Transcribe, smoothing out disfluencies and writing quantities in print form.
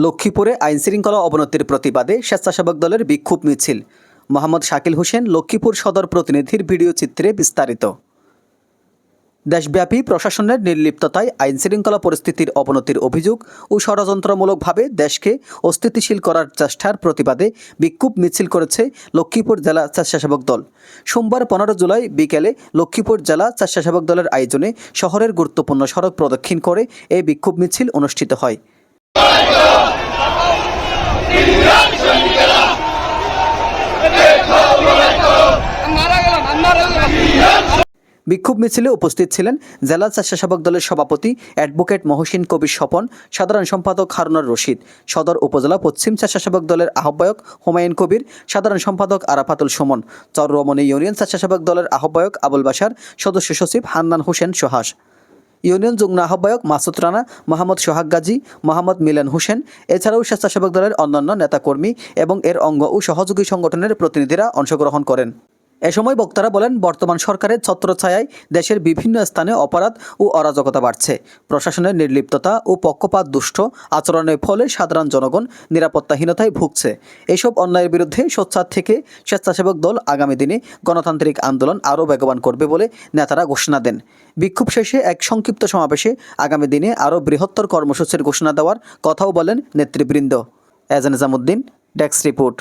লক্ষ্মীপুরে আইনশৃঙ্খলা অবনতির প্রতিবাদে স্বেচ্ছাসেবক দলের বিক্ষোভ মিছিল। মোহাম্মদ শাকিল হোসেন, লক্ষ্মীপুর সদর প্রতিনিধির ভিডিও চিত্রে বিস্তারিত। দেশব্যাপী প্রশাসনের নির্লিপ্ততায় আইনশৃঙ্খলা পরিস্থিতির অবনতির অভিযোগ ও ষড়যন্ত্রমূলকভাবে দেশকে অস্থিতিশীল করার চেষ্টার প্রতিবাদে বিক্ষোভ মিছিল করেছে লক্ষ্মীপুর জেলা স্বেচ্ছাসেবক দল। সোমবার 15 জুলাই বিকেলে লক্ষ্মীপুর জেলা স্বেচ্ছাসেবক দলের আয়োজনে শহরের গুরুত্বপূর্ণ সড়ক প্রদক্ষিণ করে এই বিক্ষোভ মিছিল অনুষ্ঠিত হয়। বিক্ষোভ মিছিলে উপস্থিত ছিলেন জেলা স্বেচ্ছাসেবক দলের সভাপতি অ্যাডভোকেট মহসিন কবির স্বপন, সাধারণ সম্পাদক হারুনুর রশিদ, সদর উপজেলা পশ্চিম স্বেচ্ছাসেবক দলের আহ্বায়ক হুমায়ুন কবির, সাধারণ সম্পাদক আরাফাতুল সুমন, চররমণি ইউনিয়ন স্বেচ্ছাসেবক দলের আহ্বায়ক আবুল বাশার, সদস্য সচিব হান্নান হোসেন সোহাস, ইউনিয়ন যুগ্ম আহ্বায়ক মাসুদ রানা, মোহাম্মদ সোহাগ গাজী, মোহাম্মদ মিলন হোসেন, এছাড়াও স্বেচ্ছাসেবক দলের অন্যান্য নেতাকর্মী এবং এর অঙ্গ ও সহযোগী সংগঠনের প্রতিনিধিরা অংশগ্রহণ করেন। এ সময় বক্তারা বলেন, বর্তমান সরকারের ছত্রছায়ায় দেশের বিভিন্ন স্থানে অপরাধ ও অরাজকতা বাড়ছে। প্রশাসনের নির্লিপ্ততা ও পক্ষপাত দুষ্ট আচরণের ফলে সাধারণ জনগণ নিরাপত্তাহীনতায় ভুগছে। এসব অন্যায়ের বিরুদ্ধে সোচ্চার থেকে স্বেচ্ছাসেবক দল আগামী দিনে গণতান্ত্রিক আন্দোলন আরও বেগবান করবে বলে নেতারা ঘোষণা দেন। বিক্ষোভ শেষে এক সংক্ষিপ্ত সমাবেশে আগামী দিনে আরও বৃহত্তর কর্মসূচির ঘোষণা দেওয়ার কথাও বলেন নেতৃবৃন্দ। এজান নিজামুদ্দিন, ডেস্ক রিপোর্ট।